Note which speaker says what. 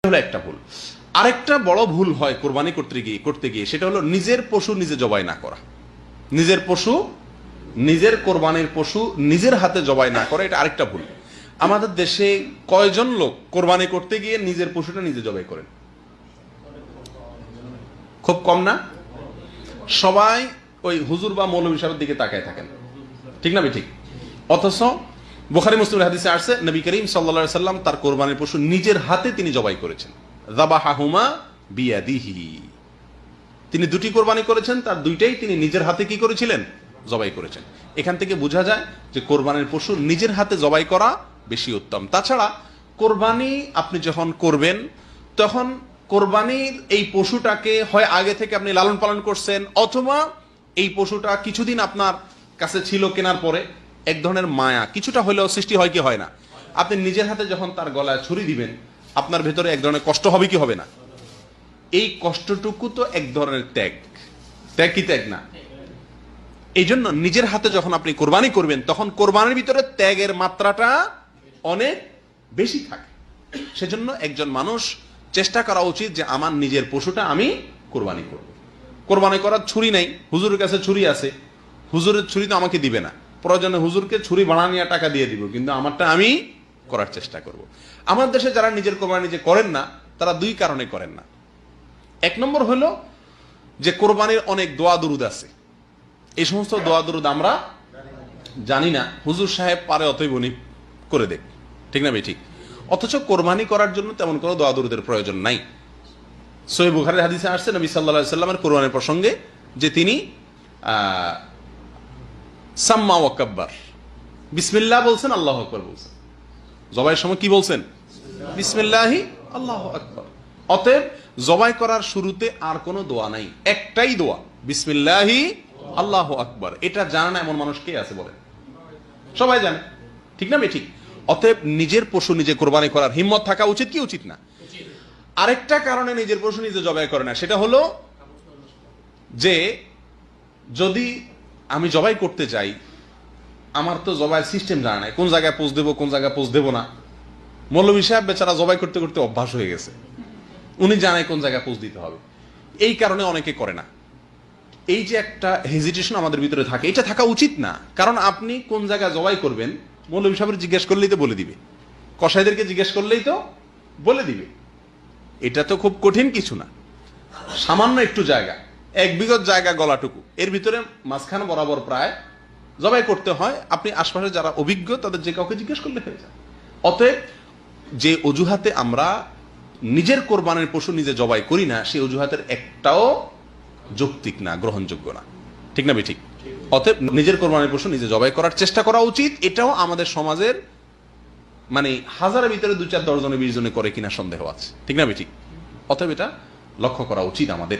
Speaker 1: হলো একটা ভুল। আরেকটা বড় ভুল হয় কোরবানি করতে গিয়ে সেটা হলো নিজের পশু নিজে জবাই না করা। নিজের পশু, নিজের কোরবানির পশু নিজের হাতে জবাই না করা, এটা আরেকটা ভুল। আমাদের দেশে কয়জন লোক কোরবানি করতে গিয়ে নিজের পশুটা নিজে জবাই করেন? খুব কম না? সবাই ওই হুজুর বা মৌলভী সাহেবের দিকে তাকায় থাকেন, ঠিক না ঠিক? অথচ বুখারী মুসলিমের হাদিসে আসছে নবী করিম সাল্লাল্লাহু আলাইহি সাল্লাম তার কোরবানির পশু নিজের হাতে তিনি জবাই করেছেন। যাবাহাহুমা বিয়াদিহি, তিনি দুটি কোরবানি করেছেন, তার দুইটাই তিনি নিজের হাতে কি করেছিলেন? জবাই করেছেন। এখান থেকে বোঝা যায় যে কোরবানির পশু নিজের হাতে জবাই করা বেশি উত্তম। তাছাড়া কোরবানি আপনি যখন করবেন তখন কোরবানির এই পশুটাকে হয় আগে থেকে আপনি লালন পালন করছেন, অথবা এই পশুটা কিছুদিন আপনার কাছে ছিল, কেনার পরে এক ধরনের মায়া কিছুটা হলেও সৃষ্টি হয় কি হয় না? আপনি নিজের হাতে যখন তার গলায় ছুরি দিবেন আপনার ভেতরে এক ধরনের কষ্ট হবে কি হবে না? এই কষ্টটুকু তো এক ধরনের ত্যাগ। ত্যাগ কি ত্যাগ না? এই জন্য নিজের হাতে যখন আপনি কোরবানি করবেন তখন কোরবানির ভিতরে ত্যাগের মাত্রাটা অনেক বেশি থাকে। সেজন্য একজন মানুষ চেষ্টা করা উচিত যে আমার নিজের পশুটা আমি কোরবানি করব। কোরবানি করার ছুরি নাই, হুজুরের কাছে ছুরি আছে, হুজুরের ছুরি তো আমাকে দিবে না, প্রয়োজনে হুজুরকে ছুরি বানা নিয়ে টাকা দিয়ে দিব, কিন্তু আমারটা আমি করার চেষ্টা করব। আমার দেশে যারা নিজের কোরবানি নিজে করেন না তারা দুই কারণে করেন না। এক নম্বর হলো যে কোরবানির অনেক দোয়া দরুদ আছে, এই সমস্ত দোয়া দরুদ আমরা জানি না, হুজুর সাহেব পারে অতএব উনি করে দেখ, ঠিক না ঠিক? অথচ কোরবানি করার জন্য তেমন কোনো দোয়া দরুদের প্রয়োজন নাই। সহিহ বুখারীর হাদিসে আসছে নবী সাল্লাল্লাহু আলাইহি সাল্লামের কোরবানির প্রসঙ্গে যে তিনি সাম্মা ওয়া কাব্বার, বিসমিল্লাহ বলছেন, আল্লাহু আকবার বলছেন। জবাইয়ের সময় কি বলছেন? বিসমিল্লাহি আল্লাহু আকবার। অতএব জবাই করার শুরুতে আর কোনো দোয়া নাই, একটাই দোয়া, বিসমিল্লাহি আল্লাহু আকবার। এটা জানা না এমন মানুষ কে আছে বলেন? সবাই জানে, ঠিক না ঠিক? অতএব নিজের পশু নিজে কোরবানি করার হিম্মত থাকা উচিত কি উচিত না? আরেকটা কারণে নিজের পশু নিজে জবাই করে না, সেটা হলো যে যদি আমি জবাই করতে যাই আমার তো জবাইয়ের সিস্টেম জানা নাই, কোন জায়গায় পোজ দেবো কোন জায়গায় পোজ দেবো না। মৌলভী সাহেব বেচারা জবাই করতে করতে অভ্যাস হয়ে গেছে, উনি জানে কোন জায়গায় পোজ দিতে হবে, এই কারণে অনেকে করে না। এই যে একটা হেজিটেশন আমাদের ভিতরে থাকে, এটা থাকা উচিত না। কারণ আপনি কোন জায়গায় জবাই করবেন মৌলভী সাহেবের জিজ্ঞেস করলেই তো বলে দিবে, কসাইদেরকে জিজ্ঞেস করলেই তো বলে দিবে। এটা তো খুব কঠিন কিছু না, সামান্য একটু জায়গা, 1 বিঘত জায়গা গলাটুকু, এর ভিতরে মাঝখান বরাবর প্রায় জবাই করতে হয়। আপনি আশপাশে যারা অভিজ্ঞ তাদের যে কাউকে জিজ্ঞেস করলে হয়ে যায়। অতএব যে অজুহাতে আমরা নিজের কোরবানির পশু নিজে জবাই করি না, সেই অজুহাতের একটাও যৌক্তিক না, গ্রহণযোগ্য না, ঠিক না ঠিক? অতএব নিজের কোরবানির পশু নিজে জবাই করার চেষ্টা করা উচিত। এটাও আমাদের সমাজের মানে হাজারের ভিতরে 2-4-10 জনে 20 জনে করে কিনা সন্দেহ আছে, ঠিক না ঠিক? অতএব এটা লক্ষ্য করা উচিত আমাদের।